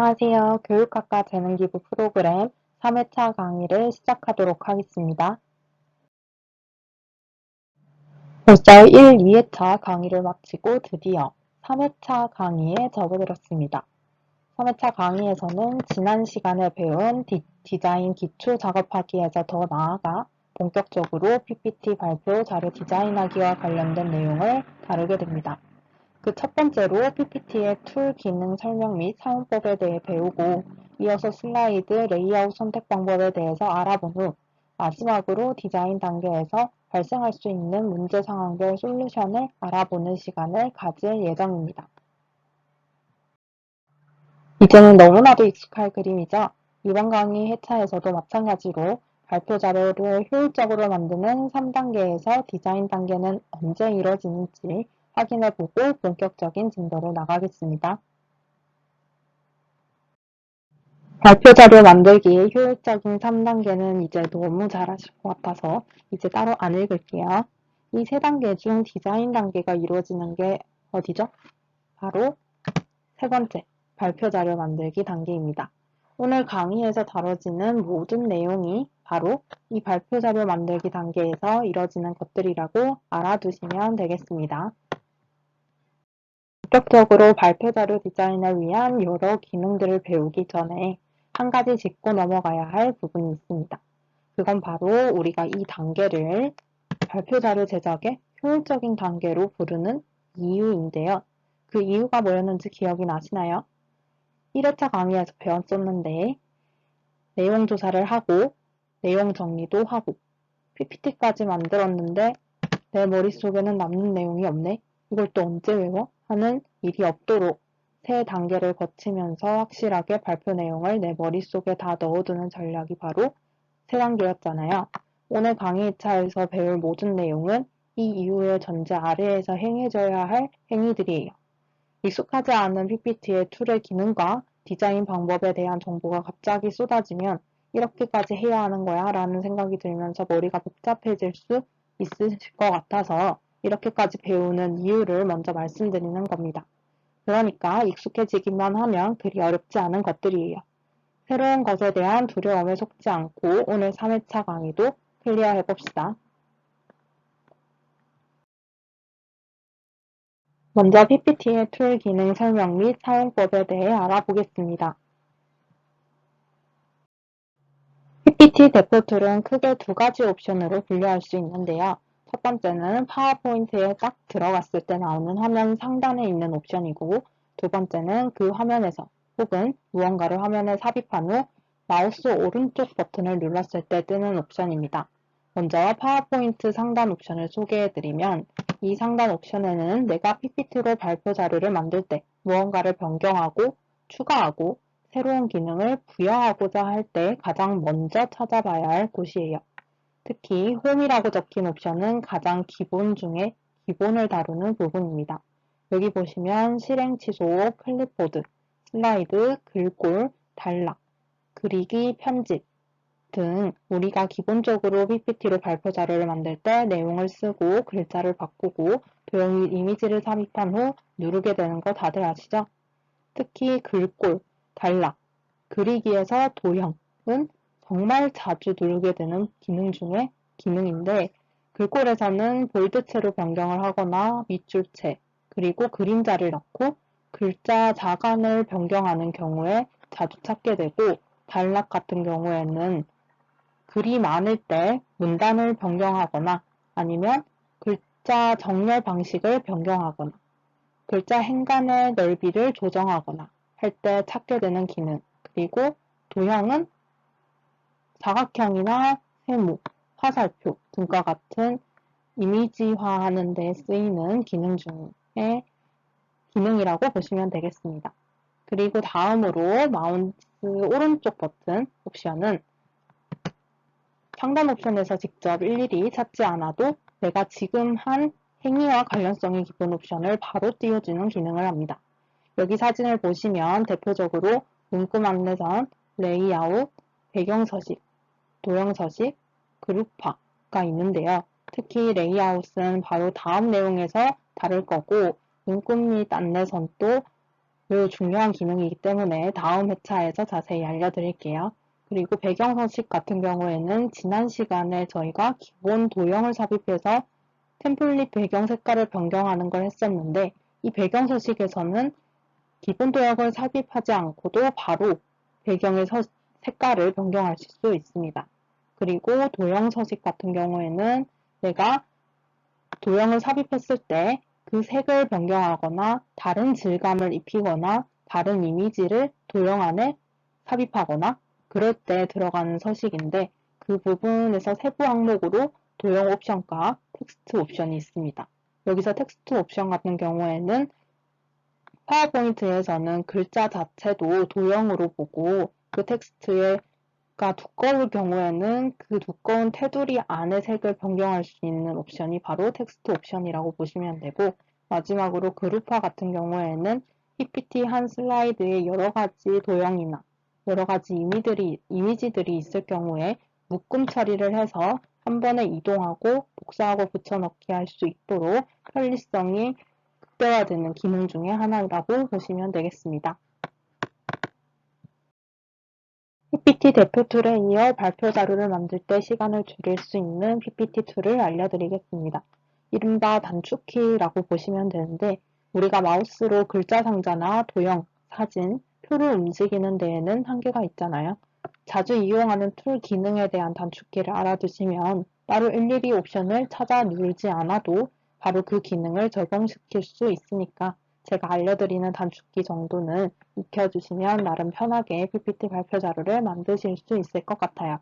안녕하세요. 교육학과 재능기부 프로그램 3회차 강의를 시작하도록 하겠습니다. 벌써 1, 2회차 강의를 마치고 드디어 3회차 강의에 접어들었습니다. 3회차 강의에서는 지난 시간에 배운 디자인 기초 작업하기에서 더 나아가 본격적으로 PPT 발표 자료 디자인하기와 관련된 내용을 다루게 됩니다. 그 첫 번째로 PPT의 툴 기능 설명 및 사용법에 대해 배우고 이어서 슬라이드 레이아웃 선택 방법에 대해서 알아본 후 마지막으로 디자인 단계에서 발생할 수 있는 문제 상황별 솔루션을 알아보는 시간을 가질 예정입니다. 이제는 너무나도 익숙할 그림이죠. 이번 강의 회차에서도 마찬가지로 발표 자료를 효율적으로 만드는 3단계에서 디자인 단계는 언제 이뤄지는지 확인해보고 본격적인 진도로 나가겠습니다. 발표 자료 만들기의 효율적인 3단계는 이제 너무 잘하실 것 같아서 이제 따로 안 읽을게요. 이 3단계 중 디자인 단계가 이루어지는 게 어디죠? 바로 세 번째, 발표 자료 만들기 단계입니다. 오늘 강의에서 다뤄지는 모든 내용이 바로 이 발표 자료 만들기 단계에서 이뤄지는 것들이라고 알아두시면 되겠습니다. 본격적으로 발표 자료 디자인을 위한 여러 기능들을 배우기 전에 한 가지 짚고 넘어가야 할 부분이 있습니다. 그건 바로 우리가 이 단계를 발표 자료 제작의 효율적인 단계로 부르는 이유인데요. 그 이유가 뭐였는지 기억이 나시나요? 1회차 강의에서 배웠었는데 내용 조사를 하고 내용 정리도 하고 PPT까지 만들었는데 내 머릿속에는 남는 내용이 없네. 이걸 또 언제 외워? 하는 일이 없도록 세 단계를 거치면서 확실하게 발표 내용을 내 머릿속에 다 넣어두는 전략이 바로 세 단계였잖아요. 오늘 강의 2차에서 배울 모든 내용은 이 이유의 전제 아래에서 행해져야 할 행위들이에요. 익숙하지 않은 PPT의 툴의 기능과 디자인 방법에 대한 정보가 갑자기 쏟아지면 이렇게까지 해야 하는 거야 라는 생각이 들면서 머리가 복잡해질 수 있으실 것 같아서 이렇게까지 배우는 이유를 먼저 말씀드리는 겁니다. 그러니까 익숙해지기만 하면 그리 어렵지 않은 것들이에요. 새로운 것에 대한 두려움에 속지 않고 오늘 3회차 강의도 클리어해 봅시다. 먼저 PPT의 툴 기능 설명 및 사용법에 대해 알아보겠습니다. PPT 대표 툴은 크게 두 가지 옵션으로 분류할 수 있는데요. 첫 번째는 파워포인트에 딱 들어갔을 때 나오는 화면 상단에 있는 옵션이고 두 번째는 그 화면에서 혹은 무언가를 화면에 삽입한 후 마우스 오른쪽 버튼을 눌렀을 때 뜨는 옵션입니다. 먼저 파워포인트 상단 옵션을 소개해드리면 이 상단 옵션에는 내가 PPT로 발표 자료를 만들 때 무언가를 변경하고 추가하고 새로운 기능을 부여하고자 할 때 가장 먼저 찾아봐야 할 곳이에요. 특히 홈이라고 적힌 옵션은 가장 기본 중에 기본을 다루는 부분입니다. 여기 보시면 실행 취소, 클립보드, 슬라이드, 글꼴, 단락, 그리기, 편집 등 우리가 기본적으로 PPT로 발표 자료를 만들 때 내용을 쓰고 글자를 바꾸고 도형 이미지를 삽입한 후 누르게 되는 거 다들 아시죠? 특히 글꼴, 단락, 그리기에서 도형은 정말 자주 누르게 되는 기능 중에 기능인데 글꼴에서는 볼드체로 변경을 하거나 밑줄체, 그리고 그림자를 넣고 글자 자간을 변경하는 경우에 자주 찾게 되고 단락 같은 경우에는 글이 많을 때 문단을 변경하거나 아니면 글자 정렬 방식을 변경하거나 글자 행간의 넓이를 조정하거나 할 때 찾게 되는 기능, 그리고 도형은 사각형이나 세모, 화살표 등과 같은 이미지화하는 데 쓰이는 기능 중에 기능이라고 보시면 되겠습니다. 그리고 다음으로 마우스 오른쪽 버튼 옵션은 상단 옵션에서 직접 일일이 찾지 않아도 내가 지금 한 행위와 관련성이 깊은 옵션을 바로 띄워주는 기능을 합니다. 여기 사진을 보시면 대표적으로 문구 안내선, 레이아웃, 배경 서식, 도형 서식, 그룹화가 있는데요. 특히 레이아웃은 바로 다음 내용에서 다룰 거고 문구 및 안내선도 매우 중요한 기능이기 때문에 다음 회차에서 자세히 알려드릴게요. 그리고 배경 서식 같은 경우에는 지난 시간에 저희가 기본 도형을 삽입해서 템플릿 배경 색깔을 변경하는 걸 했었는데, 이 배경 서식에서는 기본 도형을 삽입하지 않고도 바로 배경의 색깔을 변경할 수 있습니다. 그리고 도형 서식 같은 경우에는 내가 도형을 삽입했을 때 그 색을 변경하거나 다른 질감을 입히거나 다른 이미지를 도형 안에 삽입하거나 그럴 때 들어가는 서식인데, 그 부분에서 세부 항목으로 도형 옵션과 텍스트 옵션이 있습니다. 여기서 텍스트 옵션 같은 경우에는 파워포인트에서는 글자 자체도 도형으로 보고 그 텍스트가 두꺼울 경우에는 그 두꺼운 테두리 안에 색을 변경할 수 있는 옵션이 바로 텍스트 옵션이라고 보시면 되고, 마지막으로 그룹화 같은 경우에는 PPT 한 슬라이드에 여러 가지 도형이나 여러 가지 이미지들이 있을 경우에 묶음 처리를 해서 한 번에 이동하고 복사하고 붙여넣기 할 수 있도록 편리성이 극대화되는 기능 중에 하나라고 보시면 되겠습니다. PPT 대표 툴에 이어 발표 자료를 만들 때 시간을 줄일 수 있는 PPT 툴을 알려드리겠습니다. 이른바 단축키라고 보시면 되는데, 우리가 마우스로 글자 상자나 도형, 사진, 표를 움직이는 데에는 한계가 있잖아요. 자주 이용하는 툴 기능에 대한 단축키를 알아두시면 따로 일일이 옵션을 찾아 누르지 않아도 바로 그 기능을 적용시킬 수 있으니까 제가 알려드리는 단축키 정도는 익혀주시면 나름 편하게 PPT 발표 자료를 만드실 수 있을 것 같아요.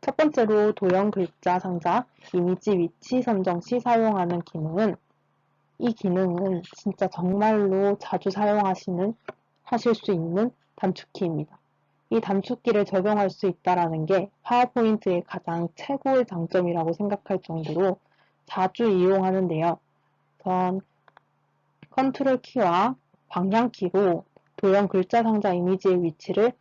첫 번째로 도형 글자 상자 이미지 위치 선정 시 사용하는 기능은, 이 기능은 진짜 정말로 자주 하실 수 있는 단축키입니다. 이 단축키를 적용할 수 있다는 게 파워포인트의 가장 최고의 장점이라고 생각할 정도로 자주 이용하는데요. 전 컨트롤 키와 방향키로 도형 글자 상자 이미지의 위치를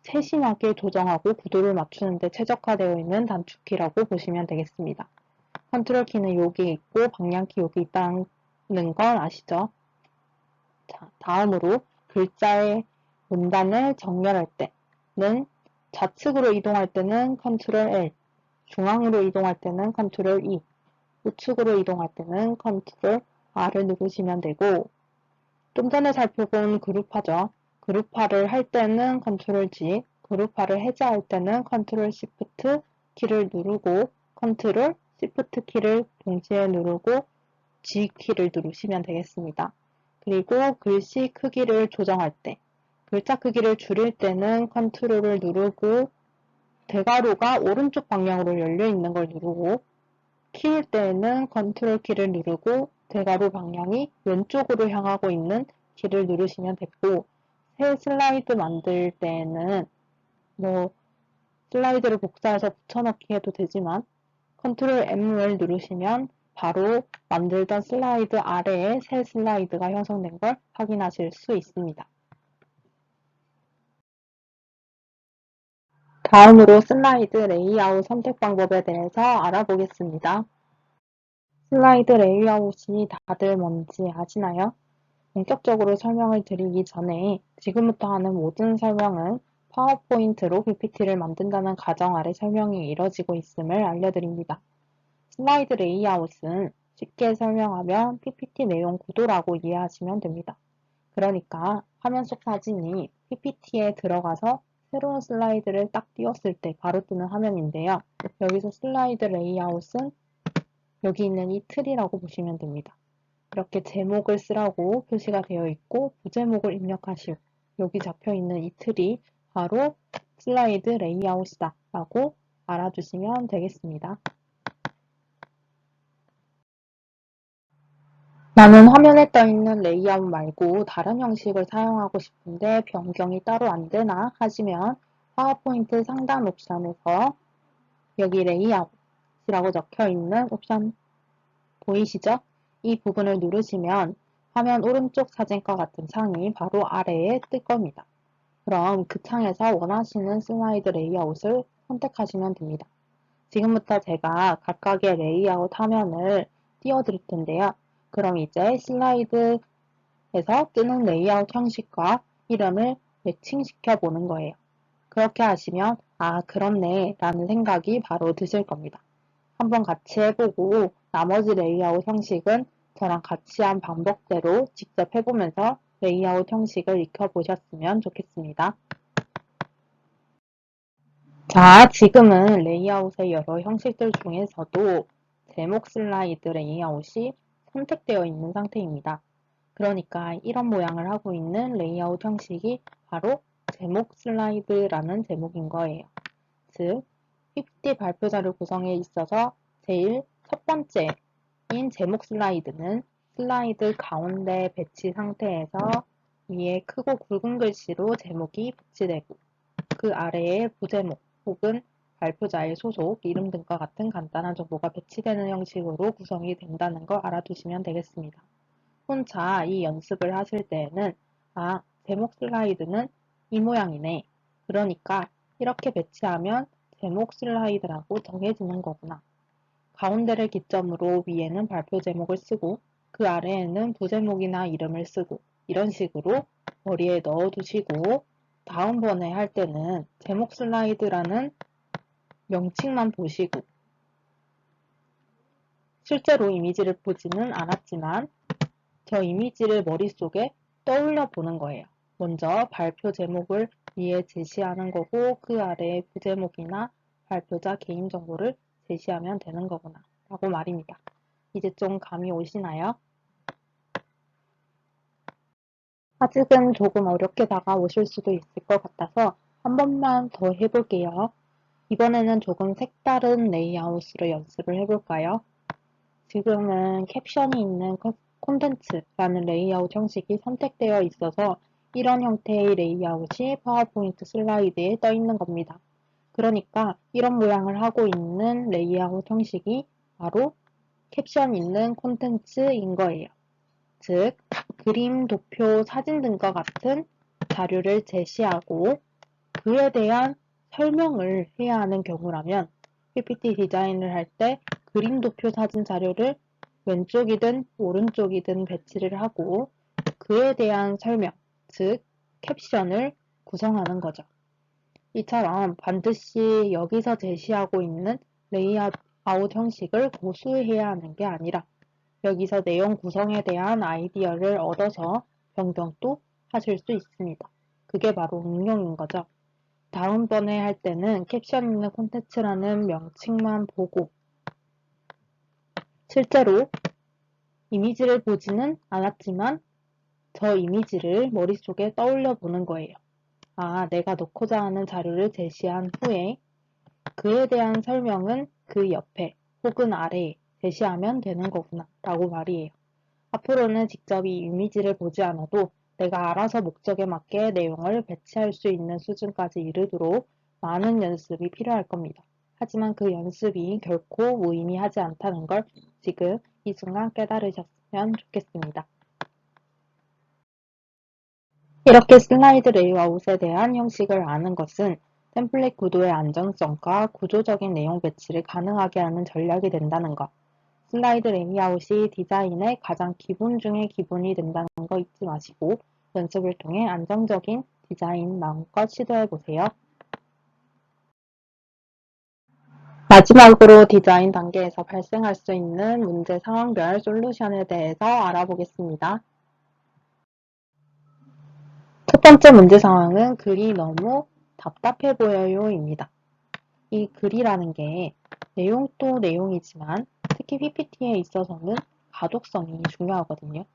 세심하게 조정하고 구도를 맞추는 데 최적화되어 있는 단축키라고 보시면 되겠습니다. 컨트롤 키는 여기 있고 방향키 여기 있다는 건 아시죠? 자, 다음으로 글자의 문단을 정렬할 때는 좌측으로 이동할 때는 컨트롤 L, 중앙으로 이동할 때는 컨트롤 E, 우측으로 이동할 때는 컨트롤 R을 누르시면 되고, 좀 전에 살펴본 그룹화죠. 그룹화를 할 때는 컨트롤 G, 그룹화를 해제할 때는 컨트롤 Shift 키를 누르고 컨트롤 Shift 키를 동시에 누르고 G 키를 누르시면 되겠습니다. 그리고 글씨 크기를 조정할 때, 글자 크기를 줄일 때는 컨트롤을 누르고 대괄호가 오른쪽 방향으로 열려 있는 걸 누르고, 키울 때에는 컨트롤 키를 누르고 대괄호 방향이 왼쪽으로 향하고 있는 키를 누르시면 됐고, 새 슬라이드 만들 때에는 슬라이드를 복사해서 붙여넣기 해도 되지만 컨트롤 M을 누르시면 바로 만들던 슬라이드 아래에 새 슬라이드가 형성된 걸 확인하실 수 있습니다. 다음으로 슬라이드 레이아웃 선택 방법에 대해서 알아보겠습니다. 슬라이드 레이아웃이 다들 뭔지 아시나요? 본격적으로 설명을 드리기 전에 지금부터 하는 모든 설명은 파워포인트로 PPT를 만든다는 가정 아래 설명이 이뤄지고 있음을 알려드립니다. 슬라이드 레이아웃은 쉽게 설명하면 PPT 내용 구도라고 이해하시면 됩니다. 그러니까 화면 속 사진이 PPT에 들어가서 새로운 슬라이드를 딱 띄웠을 때 바로 뜨는 화면인데요. 여기서 슬라이드 레이아웃은 여기 있는 이 틀이라고 보시면 됩니다. 이렇게 제목을 쓰라고 표시가 되어 있고 부제목을 입력하시고 여기 잡혀 있는 이 틀이 바로 슬라이드 레이아웃이다 라고 알아주시면 되겠습니다. 나는 화면에 떠 있는 레이아웃 말고 다른 형식을 사용하고 싶은데 변경이 따로 안 되나 하시면 파워포인트 상단 옵션에서 여기 레이아웃이라고 적혀 있는 옵션 보이시죠? 이 부분을 누르시면 화면 오른쪽 사진과 같은 창이 바로 아래에 뜰 겁니다. 그럼 그 창에서 원하시는 슬라이드 레이아웃을 선택하시면 됩니다. 지금부터 제가 각각의 레이아웃 화면을 띄워드릴 텐데요. 그럼 이제 슬라이드 에서 뜨는 레이아웃 형식과 이름을 매칭시켜 보는 거예요. 그렇게 하시면 아, 그렇네 라는 생각이 바로 드실 겁니다. 한번 같이 해보고 나머지 레이아웃 형식은 저랑 같이 한 방법대로 직접 해보면서 레이아웃 형식을 익혀보셨으면 좋겠습니다. 자, 지금은 레이아웃의 여러 형식들 중에서도 제목 슬라이드 레이아웃이 선택되어 있는 상태입니다. 그러니까 이런 모양을 하고 있는 레이아웃 형식이 바로 제목 슬라이드라는 제목인 거예요. 즉, PPT 발표자를 구성해 있어서 제일 첫 번째인 제목 슬라이드는 슬라이드 가운데 배치 상태에서 위에 크고 굵은 글씨로 제목이 배치되고 그 아래에 부제목 혹은 발표자의 소속, 이름 등과 같은 간단한 정보가 배치되는 형식으로 구성이 된다는 거 알아두시면 되겠습니다. 혼자 이 연습을 하실 때에는 아, 제목 슬라이드는 이 모양이네. 그러니까 이렇게 배치하면 제목 슬라이드라고 정해지는 거구나. 가운데를 기점으로 위에는 발표 제목을 쓰고 그 아래에는 부제목이나 이름을 쓰고 이런 식으로 머리에 넣어두시고 다음번에 할 때는 제목 슬라이드라는 명칭만 보시고 실제로 이미지를 보지는 않았지만 저 이미지를 머릿속에 떠올려 보는 거예요. 먼저 발표 제목을 위에 제시하는 거고 그 아래에 부제목이나 발표자 개인 정보를 제시하면 되는 거구나 라고 말입니다. 이제 좀 감이 오시나요? 아직은 조금 어렵게 다가오실 수도 있을 것 같아서 한 번만 더 해볼게요. 이번에는 조금 색다른 레이아웃으로 연습을 해볼까요? 지금은 캡션이 있는 콘텐츠라는 레이아웃 형식이 선택되어 있어서 이런 형태의 레이아웃이 파워포인트 슬라이드에 떠 있는 겁니다. 그러니까 이런 모양을 하고 있는 레이아웃 형식이 바로 캡션 있는 콘텐츠인 거예요. 즉, 그림, 도표, 사진 등과 같은 자료를 제시하고 그에 대한 설명을 해야 하는 경우라면 PPT 디자인을 할 때 그림, 도표, 사진 자료를 왼쪽이든 오른쪽이든 배치를 하고 그에 대한 설명, 즉 캡션을 구성하는 거죠. 이처럼 반드시 여기서 제시하고 있는 레이아웃 형식을 고수해야 하는 게 아니라 여기서 내용 구성에 대한 아이디어를 얻어서 변경도 하실 수 있습니다. 그게 바로 응용인 거죠. 다음번에 할 때는 캡션 있는 콘텐츠라는 명칭만 보고 실제로 이미지를 보지는 않았지만 저 이미지를 머릿속에 떠올려 보는 거예요. 아, 내가 넣고자 하는 자료를 제시한 후에 그에 대한 설명은 그 옆에 혹은 아래에 제시하면 되는 거구나 라고 말이에요. 앞으로는 직접 이 이미지를 보지 않아도 내가 알아서 목적에 맞게 내용을 배치할 수 있는 수준까지 이르도록 많은 연습이 필요할 겁니다. 하지만 그 연습이 결코 무의미하지 않다는 걸 지금 이 순간 깨달으셨으면 좋겠습니다. 이렇게 슬라이드 레이아웃에 대한 형식을 아는 것은 템플릿 구도의 안정성과 구조적인 내용 배치를 가능하게 하는 전략이 된다는 것. 슬라이드 레이아웃이 디자인의 가장 기본 중의 기본이 된다는 거 잊지 마시고 연습을 통해 안정적인 디자인 마음껏 시도해보세요. 마지막으로 디자인 단계에서 발생할 수 있는 문제 상황별 솔루션에 대해서 알아보겠습니다. 첫 번째 문제 상황은 글이 너무 답답해 보여요입니다. 이 글이라는 게 내용도 내용이지만 특히 PPT에 있어서는 가독성이 중요하거든요.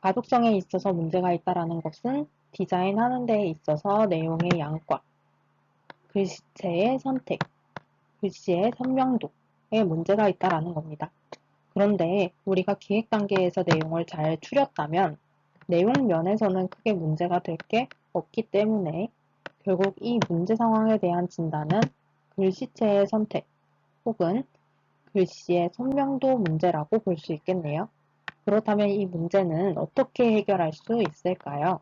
가독성에 있어서 문제가 있다는 것은 디자인하는 데 있어서 내용의 양과 글씨체의 선택, 글씨의 선명도에 문제가 있다는 겁니다. 그런데 우리가 기획 단계에서 내용을 잘 추렸다면 내용 면에서는 크게 문제가 될 게 없기 때문에 결국 이 문제 상황에 대한 진단은 글씨체의 선택 혹은 글씨의 선명도 문제라고 볼 수 있겠네요. 그렇다면 이 문제는 어떻게 해결할 수 있을까요?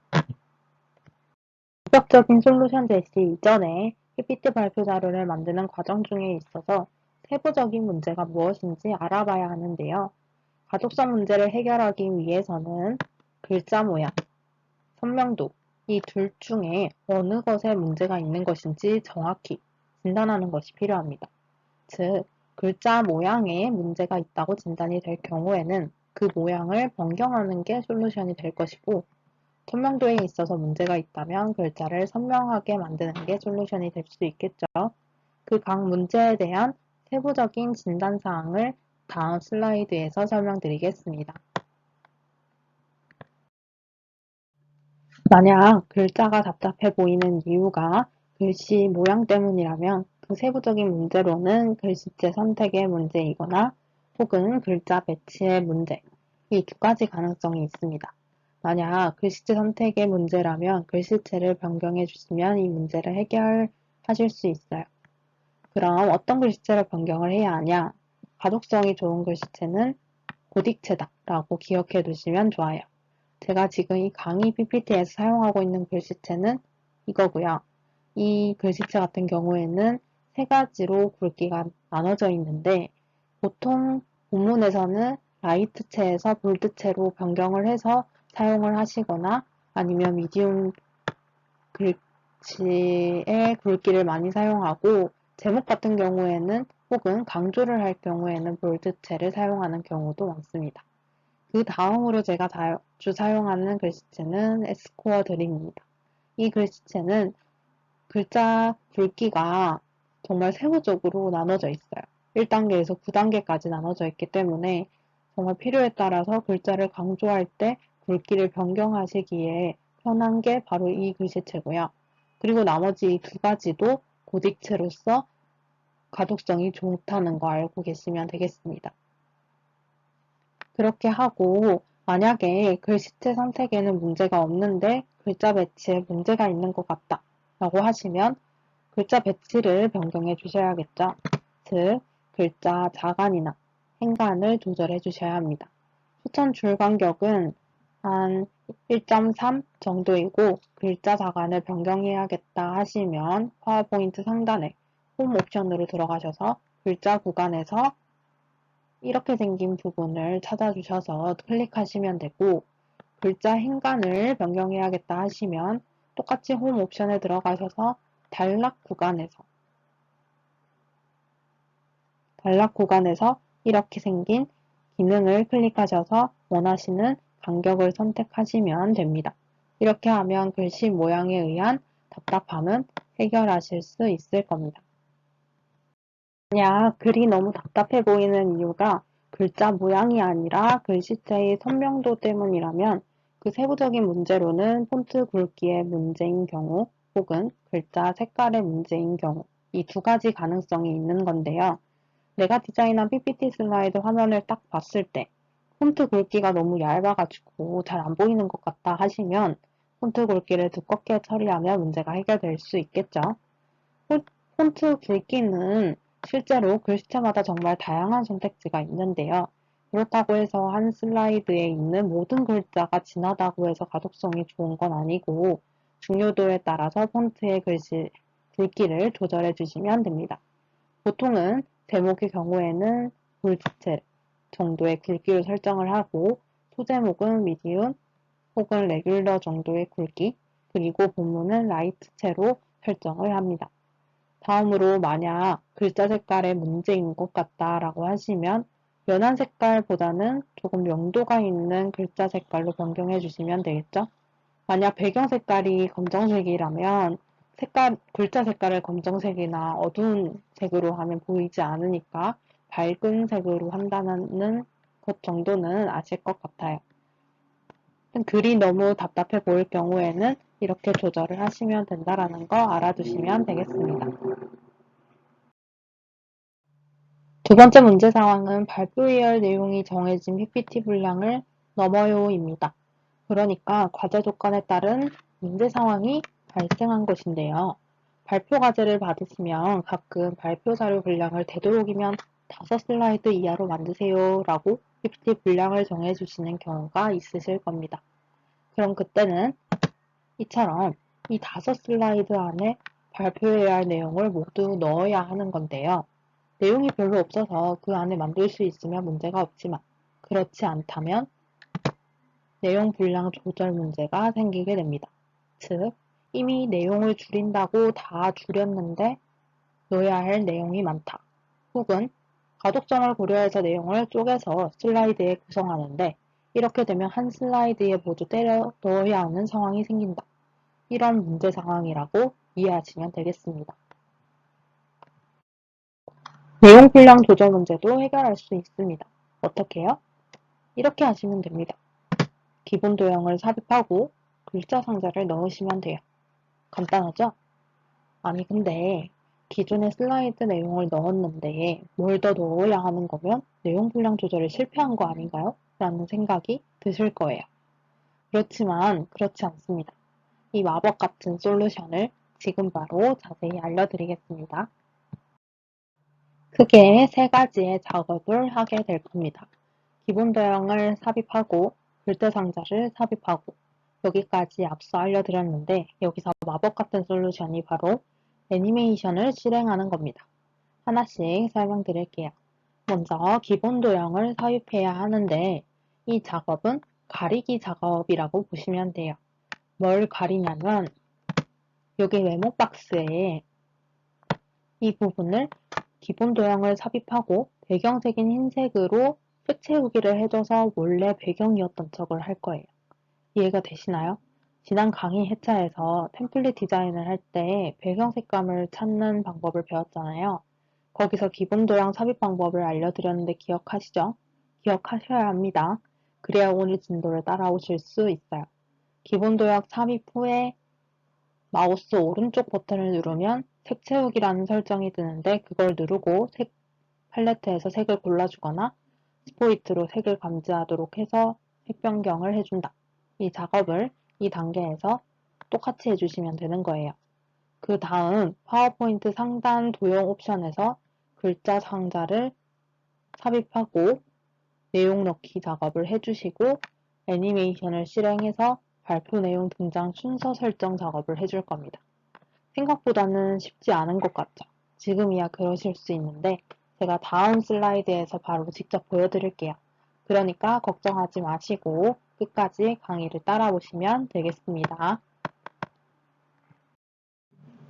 본격적인 솔루션 제시 이전에 PPT 발표 자료를 만드는 과정 중에 있어서 세부적인 문제가 무엇인지 알아봐야 하는데요. 가독성 문제를 해결하기 위해서는 글자 모양, 선명도, 이 둘 중에 어느 것에 문제가 있는 것인지 정확히 진단하는 것이 필요합니다. 즉, 글자 모양에 문제가 있다고 진단이 될 경우에는 그 모양을 변경하는 게 솔루션이 될 것이고, 선명도에 있어서 문제가 있다면 글자를 선명하게 만드는 게 솔루션이 될 수 있겠죠. 그 각 문제에 대한 세부적인 진단 사항을 다음 슬라이드에서 설명드리겠습니다. 만약 글자가 답답해 보이는 이유가 글씨 모양 때문이라면 그 세부적인 문제로는 글씨체 선택의 문제이거나 혹은 글자 배치의 문제, 이 두 가지 가능성이 있습니다. 만약 글씨체 선택의 문제라면 글씨체를 변경해 주시면 이 문제를 해결하실 수 있어요. 그럼 어떤 글씨체로 변경을 해야 하냐? 가독성이 좋은 글씨체는 고딕체다 라고 기억해 두시면 좋아요. 제가 지금 이 강의 PPT에서 사용하고 있는 글씨체는 이거고요. 이 글씨체 같은 경우에는 세 가지로 굵기가 나눠져 있는데 보통 본문에서는 라이트체에서 볼드체로 변경을 해서 사용을 하시거나 아니면 미디움 글씨의 굵기를 많이 사용하고 제목 같은 경우에는 혹은 강조를 할 경우에는 볼드체를 사용하는 경우도 많습니다. 그 다음으로 제가 자주 사용하는 글씨체는 에스코어 드림입니다. 이 글씨체는 글자 굵기가 정말 세부적으로 나눠져 있어요. 1단계에서 9단계까지 나눠져 있기 때문에 정말 필요에 따라서 글자를 강조할 때 굵기를 변경하시기에 편한 게 바로 이 글씨체고요. 그리고 나머지 이 두 가지도 고딕체로서 가독성이 좋다는 거 알고 계시면 되겠습니다. 그렇게 하고 만약에 글씨체 선택에는 문제가 없는데 글자 배치에 문제가 있는 것 같다 라고 하시면 글자 배치를 변경해 주셔야겠죠. 즉, 글자 자간이나 행간을 조절해 주셔야 합니다. 추천 줄 간격은 한 1.3 정도이고 글자 자간을 변경해야겠다 하시면 파워포인트 상단에 홈 옵션으로 들어가셔서 글자 구간에서 이렇게 생긴 부분을 찾아주셔서 클릭하시면 되고 글자 행간을 변경해야겠다 하시면 똑같이 홈 옵션에 들어가셔서 단락 구간에서 이렇게 생긴 기능을 클릭하셔서 원하시는 간격을 선택하시면 됩니다. 이렇게 하면 글씨 모양에 의한 답답함은 해결하실 수 있을 겁니다. 만약 글이 너무 답답해 보이는 이유가 글자 모양이 아니라 글씨체의 선명도 때문이라면 그 세부적인 문제로는 폰트 굵기의 문제인 경우 혹은 글자 색깔의 문제인 경우 이 두 가지 가능성이 있는 건데요. 내가 디자인한 PPT 슬라이드 화면을 딱 봤을 때 폰트 굵기가 너무 얇아가지고 잘 안 보이는 것 같다 하시면 폰트 굵기를 두껍게 처리하면 문제가 해결될 수 있겠죠. 폰트 굵기는 실제로 글씨체마다 정말 다양한 선택지가 있는데요. 그렇다고 해서 한 슬라이드에 있는 모든 글자가 진하다고 해서 가독성이 좋은 건 아니고 중요도에 따라서 폰트의 글씨 굵기를 조절해 주시면 됩니다. 보통은 제목의 경우에는 볼드체 정도의 굵기로 설정을 하고 소제목은 미디움 혹은 레귤러 정도의 굵기 그리고 본문은 라이트체로 설정을 합니다. 다음으로 만약 글자 색깔에 문제인 것 같다라고 하시면 연한 색깔보다는 조금 명도가 있는 글자 색깔로 변경해 주시면 되겠죠. 만약 배경 색깔이 검정색이라면 글자 색깔을 검정색이나 어두운 색으로 하면 보이지 않으니까 밝은 색으로 한다는 것 정도는 아실 것 같아요. 글이 너무 답답해 보일 경우에는 이렇게 조절을 하시면 된다는 거 알아두시면 되겠습니다. 두 번째 문제 상황은 발표해야 할 내용이 정해진 PPT 분량을 넘어요입니다. 그러니까 과제 조건에 따른 문제 상황이 발생한 것인데요. 발표 과제를 받으시면 가끔 발표 자료 분량을 되도록이면 5슬라이드 이하로 만드세요 라고 PPT 분량을 정해주시는 경우가 있으실 겁니다. 그럼 그때는 이처럼 이 5슬라이드 안에 발표해야 할 내용을 모두 넣어야 하는 건데요. 내용이 별로 없어서 그 안에 만들 수 있으면 문제가 없지만 그렇지 않다면 내용 분량 조절 문제가 생기게 됩니다. 즉, 이미 내용을 줄인다고 다 줄였는데 넣어야 할 내용이 많다. 혹은 가독점을 고려해서 내용을 쪼개서 슬라이드에 구성하는데 이렇게 되면 한 슬라이드에 모두 때려 넣어야 하는 상황이 생긴다. 이런 문제 상황이라고 이해하시면 되겠습니다. 내용 분량 조절 문제도 해결할 수 있습니다. 어떻게요? 이렇게 하시면 됩니다. 기본 도형을 삽입하고 글자 상자를 넣으시면 돼요. 간단하죠? 아니 근데 기존의 슬라이드 내용을 넣었는데 뭘 더 넣어야 하는 거면 내용 분량 조절에 실패한 거 아닌가요? 라는 생각이 드실 거예요. 그렇지만 그렇지 않습니다. 이 마법 같은 솔루션을 지금 바로 자세히 알려드리겠습니다. 크게 세 가지의 작업을 하게 될 겁니다. 기본 도형을 삽입하고 글자 상자를 삽입하고 여기까지 앞서 알려드렸는데 여기서 마법 같은 솔루션이 바로 애니메이션을 실행하는 겁니다. 하나씩 설명드릴게요. 먼저 기본 도형을 삽입해야 하는데 이 작업은 가리기 작업이라고 보시면 돼요. 뭘 가리냐면 여기 메모 박스에 이 부분을 기본 도형을 삽입하고 배경색인 흰색으로 표 채우기를 해줘서 원래 배경이었던 척을 할 거예요. 이해가 되시나요? 지난 강의 회차에서 템플릿 디자인을 할 때 배경 색감을 찾는 방법을 배웠잖아요. 거기서 기본 도형 삽입 방법을 알려드렸는데 기억하시죠? 기억하셔야 합니다. 그래야 오늘 진도를 따라오실 수 있어요. 기본 도형 삽입 후에 마우스 오른쪽 버튼을 누르면 색 채우기라는 설정이 뜨는데 그걸 누르고 색 팔레트에서 색을 골라주거나 스포이트로 색을 감지하도록 해서 색 변경을 해준다. 이 작업을 이 단계에서 똑같이 해주시면 되는 거예요. 그 다음 파워포인트 상단 도형 옵션에서 글자 상자를 삽입하고 내용 넣기 작업을 해주시고 애니메이션을 실행해서 발표 내용 등장 순서 설정 작업을 해줄 겁니다. 생각보다는 쉽지 않은 것 같죠? 지금이야 그러실 수 있는데 제가 다음 슬라이드에서 바로 직접 보여드릴게요. 그러니까 걱정하지 마시고 끝까지 강의를 따라오시면 되겠습니다.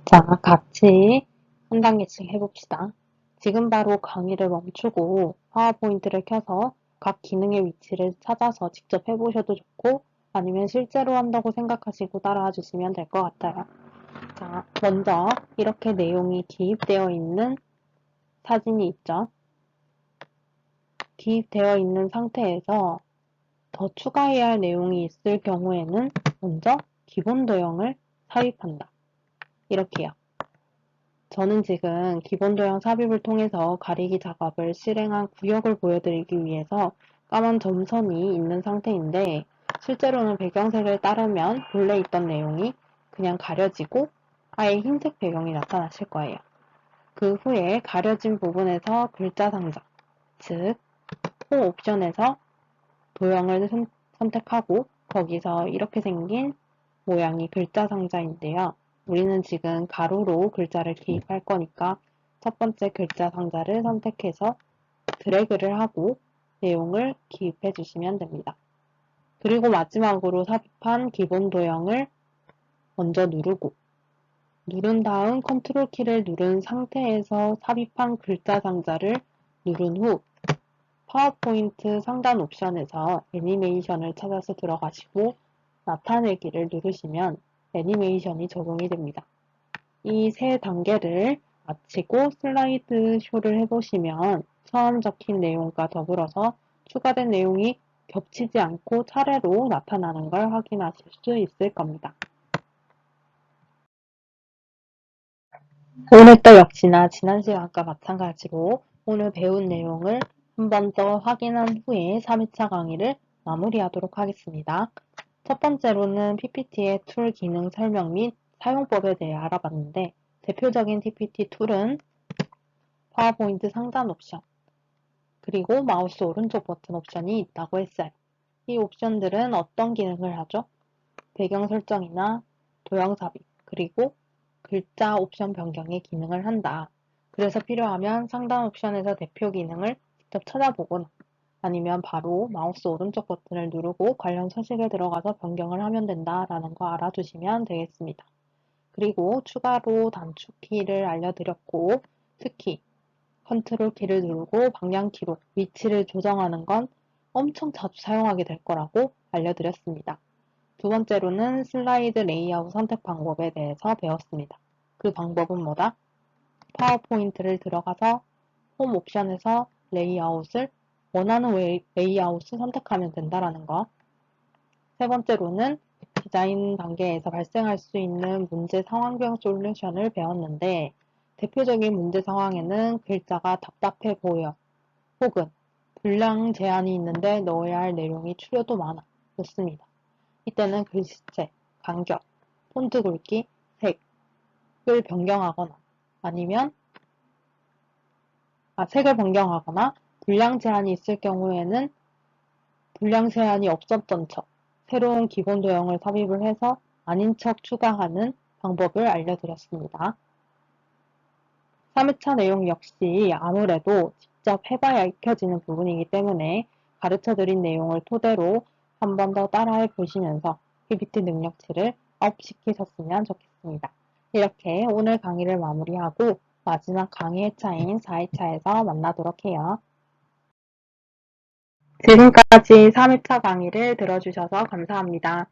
자, 같이 한 단계씩 해봅시다. 지금 바로 강의를 멈추고 파워포인트를 켜서 각 기능의 위치를 찾아서 직접 해보셔도 좋고 아니면 실제로 한다고 생각하시고 따라와 주시면 될 것 같아요. 자, 먼저 이렇게 내용이 기입되어 있는 사진이 있죠. 기입되어 있는 상태에서 더 추가해야 할 내용이 있을 경우에는 먼저 기본 도형을 삽입한다. 이렇게요. 저는 지금 기본 도형 삽입을 통해서 가리기 작업을 실행한 구역을 보여드리기 위해서 까만 점선이 있는 상태인데 실제로는 배경색을 따르면 본래 있던 내용이 그냥 가려지고 아예 흰색 배경이 나타나실 거예요. 그 후에 가려진 부분에서 글자 상자, 즉 홈 옵션에서 도형을 선택하고 거기서 이렇게 생긴 모양이 글자 상자인데요. 우리는 지금 가로로 글자를 기입할 거니까 첫 번째 글자 상자를 선택해서 드래그를 하고 내용을 기입해 주시면 됩니다. 그리고 마지막으로 삽입한 기본 도형을 먼저 누른 다음 컨트롤 키를 누른 상태에서 삽입한 글자 상자를 누른 후 파워포인트 상단 옵션에서 애니메이션을 찾아서 들어가시고 나타내기를 누르시면 애니메이션이 적용이 됩니다. 이 세 단계를 마치고 슬라이드 쇼를 해보시면 처음 적힌 내용과 더불어서 추가된 내용이 겹치지 않고 차례로 나타나는 걸 확인하실 수 있을 겁니다. 오늘도 역시나 지난 시간과 마찬가지로 오늘 배운 내용을 한 번 더 확인한 후에 3회차 강의를 마무리하도록 하겠습니다. 첫 번째로는 PPT의 툴 기능 설명 및 사용법에 대해 알아봤는데 대표적인 PPT 툴은 파워포인트 상단 옵션 그리고 마우스 오른쪽 버튼 옵션이 있다고 했어요. 이 옵션들은 어떤 기능을 하죠? 배경 설정이나 도형 삽입 그리고 글자 옵션 변경의 기능을 한다. 그래서 필요하면 상단 옵션에서 대표 기능을 직접 찾아보거나 아니면 바로 마우스 오른쪽 버튼을 누르고 관련 서식에 들어가서 변경을 하면 된다라는 거 알아두시면 되겠습니다. 그리고 추가로 단축키를 알려드렸고, 특히 컨트롤 키를 누르고 방향키로 위치를 조정하는 건 엄청 자주 사용하게 될 거라고 알려드렸습니다. 두 번째로는 슬라이드 레이아웃 선택 방법에 대해서 배웠습니다. 그 방법은 뭐다? 파워포인트를 들어가서 홈 옵션에서 레이아웃을 원하는 레이아웃을 선택하면 된다라는 거. 세 번째로는 디자인 단계에서 발생할 수 있는 문제 상황별 솔루션을 배웠는데 대표적인 문제 상황에는 글자가 답답해 보여 혹은 분량 제한이 있는데 넣어야 할 내용이 추려도 많아 였습니다. 이때는 글씨체, 간격, 폰트 굵기, 색을 변경하거나 아니면 색을 변경하거나 분량 제한이 있을 경우에는 분량 제한이 없었던 척 새로운 기본 도형을 삽입을 해서 아닌 척 추가하는 방법을 알려드렸습니다. 3회차 내용 역시 아무래도 직접 해봐야 익혀지는 부분이기 때문에 가르쳐드린 내용을 토대로 한 번 더 따라해 보시면서 PPT 능력치를 업시키셨으면 좋겠습니다. 이렇게 오늘 강의를 마무리하고 마지막 강의 회차인 4회차에서 만나도록 해요. 지금까지 3회차 강의를 들어주셔서 감사합니다.